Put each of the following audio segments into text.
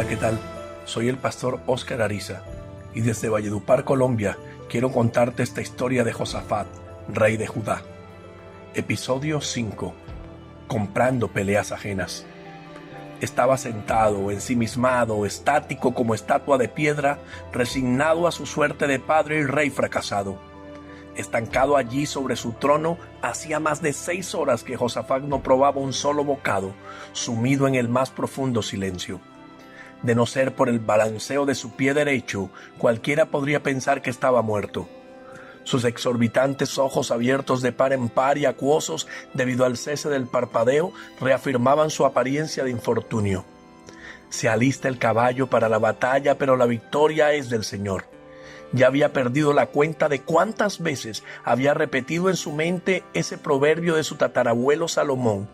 Hola, ¿qué tal? Soy el pastor Óscar Ariza y desde Valledupar, Colombia, quiero contarte esta historia de Josafat, rey de Judá. Episodio 5. Comprando peleas ajenas. Estaba sentado, ensimismado, estático como estatua de piedra, resignado a su suerte de padre y rey fracasado. Estancado allí sobre su trono, hacía más de 6 horas que Josafat no probaba un solo bocado, sumido en el más profundo silencio. De no ser por el balanceo de su pie derecho, cualquiera podría pensar que estaba muerto. Sus exorbitantes ojos abiertos de par en par y acuosos debido al cese del parpadeo reafirmaban su apariencia de infortunio. Se alista el caballo para la batalla, pero la victoria es del Señor. Ya había perdido la cuenta de cuántas veces había repetido en su mente ese proverbio de su tatarabuelo Salomón.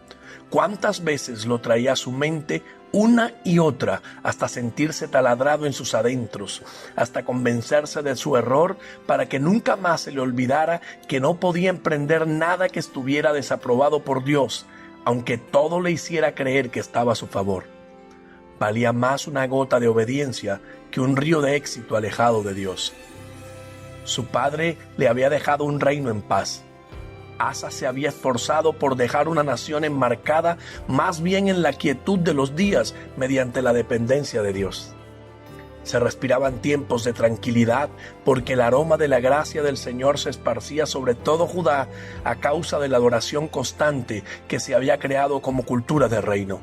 Cuántas veces lo traía a su mente una y otra hasta sentirse taladrado en sus adentros, hasta convencerse de su error para que nunca más se le olvidara que no podía emprender nada que estuviera desaprobado por Dios, aunque todo le hiciera creer que estaba a su favor. Valía más una gota de obediencia que un río de éxito alejado de Dios. Su padre le había dejado un reino en paz. Asa se había esforzado por dejar una nación enmarcada más bien en la quietud de los días mediante la dependencia de Dios. Se respiraban tiempos de tranquilidad porque el aroma de la gracia del Señor se esparcía sobre todo Judá a causa de la adoración constante que se había creado como cultura del reino.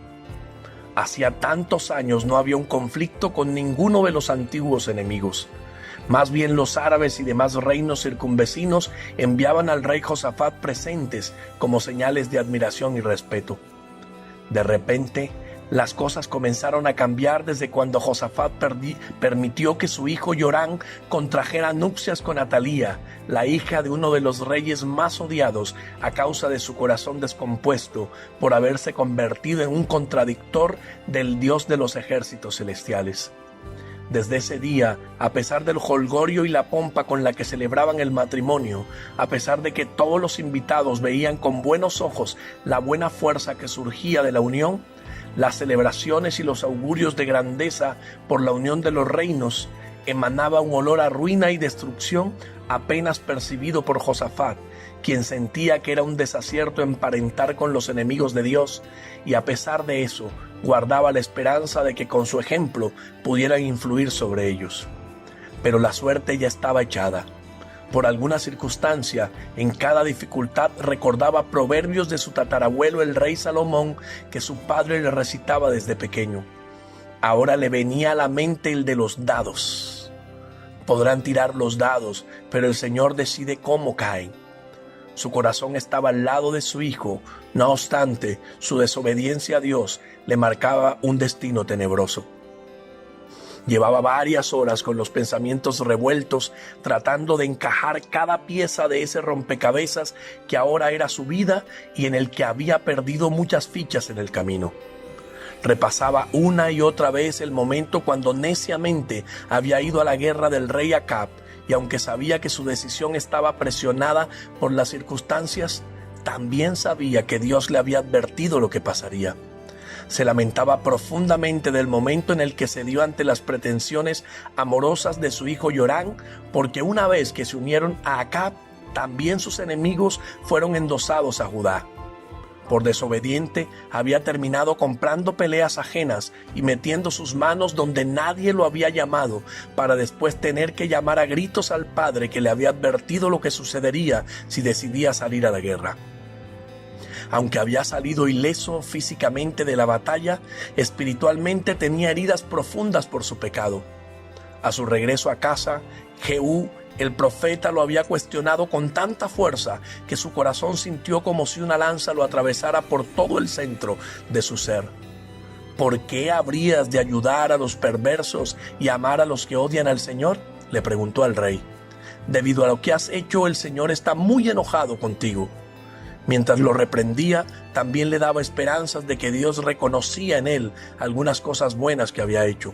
Hacía tantos años no había un conflicto con ninguno de los antiguos enemigos. Más bien los árabes y demás reinos circunvecinos enviaban al rey Josafat presentes como señales de admiración y respeto. De repente, las cosas comenzaron a cambiar desde cuando Josafat permitió que su hijo Yorán contrajera nupcias con Atalía, la hija de uno de los reyes más odiados a causa de su corazón descompuesto por haberse convertido en un contradictor del Dios de los ejércitos celestiales. Desde ese día, a pesar del jolgorio y la pompa con la que celebraban el matrimonio, a pesar de que todos los invitados veían con buenos ojos la buena fuerza que surgía de la unión, las celebraciones y los augurios de grandeza por la unión de los reinos, emanaba un olor a ruina y destrucción apenas percibido por Josafat, quien sentía que era un desacierto emparentar con los enemigos de Dios, y a pesar de eso, guardaba la esperanza de que con su ejemplo pudieran influir sobre ellos. Pero la suerte ya estaba echada. Por alguna circunstancia, en cada dificultad recordaba proverbios de su tatarabuelo el rey Salomón que su padre le recitaba desde pequeño. Ahora le venía a la mente el de los dados. Podrán tirar los dados, pero el Señor decide cómo caen. Su corazón estaba al lado de su hijo, no obstante, su desobediencia a Dios le marcaba un destino tenebroso. Llevaba varias horas con los pensamientos revueltos, tratando de encajar cada pieza de ese rompecabezas que ahora era su vida y en el que había perdido muchas fichas en el camino. Repasaba una y otra vez el momento cuando neciamente había ido a la guerra del rey Acab, y aunque sabía que su decisión estaba presionada por las circunstancias, también sabía que Dios le había advertido lo que pasaría. Se lamentaba profundamente del momento en el que se dio ante las pretensiones amorosas de su hijo Yorán, porque una vez que se unieron a Acab, también sus enemigos fueron endosados a Judá. Por desobediente, había terminado comprando peleas ajenas y metiendo sus manos donde nadie lo había llamado, para después tener que llamar a gritos al padre que le había advertido lo que sucedería si decidía salir a la guerra. Aunque había salido ileso físicamente de la batalla, espiritualmente tenía heridas profundas por su pecado. A su regreso a casa, Jehú, el profeta, lo había cuestionado con tanta fuerza que su corazón sintió como si una lanza lo atravesara por todo el centro de su ser. ¿Por qué habrías de ayudar a los perversos y amar a los que odian al Señor?, le preguntó al rey. Debido a lo que has hecho, el Señor está muy enojado contigo. Mientras lo reprendía, también le daba esperanzas de que Dios reconocía en él algunas cosas buenas que había hecho.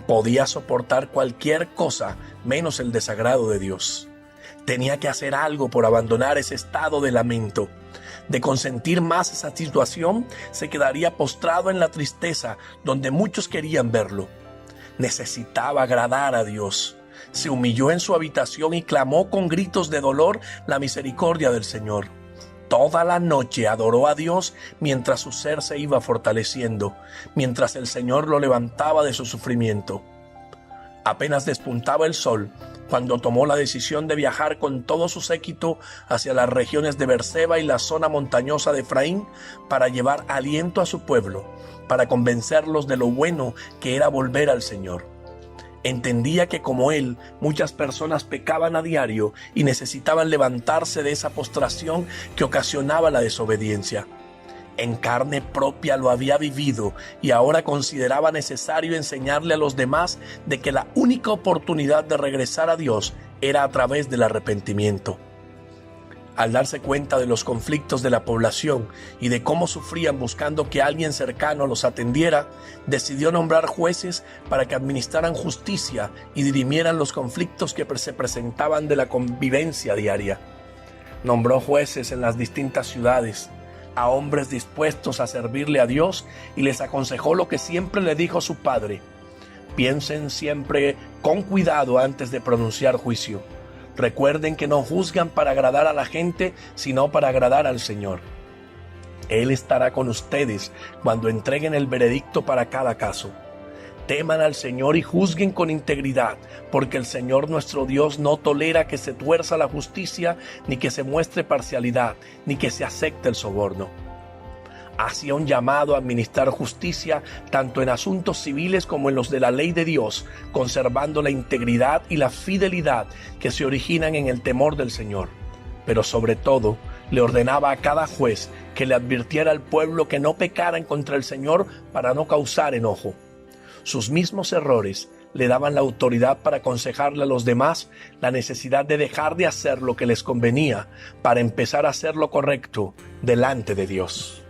Podía soportar cualquier cosa menos el desagrado de Dios. Tenía que hacer algo por abandonar ese estado de lamento. De consentir más esa situación, se quedaría postrado en la tristeza donde muchos querían verlo. Necesitaba agradar a Dios. Se humilló en su habitación y clamó con gritos de dolor la misericordia del Señor. Toda la noche adoró a Dios mientras su ser se iba fortaleciendo, mientras el Señor lo levantaba de su sufrimiento. Apenas despuntaba el sol, cuando tomó la decisión de viajar con todo su séquito hacia las regiones de Beerseba y la zona montañosa de Efraín para llevar aliento a su pueblo, para convencerlos de lo bueno que era volver al Señor. Entendía que como él, muchas personas pecaban a diario y necesitaban levantarse de esa postración que ocasionaba la desobediencia. En carne propia lo había vivido y ahora consideraba necesario enseñarle a los demás de que la única oportunidad de regresar a Dios era a través del arrepentimiento. Al darse cuenta de los conflictos de la población y de cómo sufrían buscando que alguien cercano los atendiera, decidió nombrar jueces para que administraran justicia y dirimieran los conflictos que se presentaban de la convivencia diaria. Nombró jueces en las distintas ciudades, a hombres dispuestos a servirle a Dios, y les aconsejó lo que siempre le dijo su padre: piensen siempre con cuidado antes de pronunciar juicio. Recuerden que no juzgan para agradar a la gente, sino para agradar al Señor. Él estará con ustedes cuando entreguen el veredicto para cada caso. Teman al Señor y juzguen con integridad, porque el Señor nuestro Dios no tolera que se tuerza la justicia, ni que se muestre parcialidad, ni que se acepte el soborno. Hacía un llamado a administrar justicia tanto en asuntos civiles como en los de la ley de Dios, conservando la integridad y la fidelidad que se originan en el temor del Señor. Pero sobre todo, le ordenaba a cada juez que le advirtiera al pueblo que no pecaran contra el Señor para no causar enojo. Sus mismos errores le daban la autoridad para aconsejarle a los demás la necesidad de dejar de hacer lo que les convenía para empezar a hacer lo correcto delante de Dios.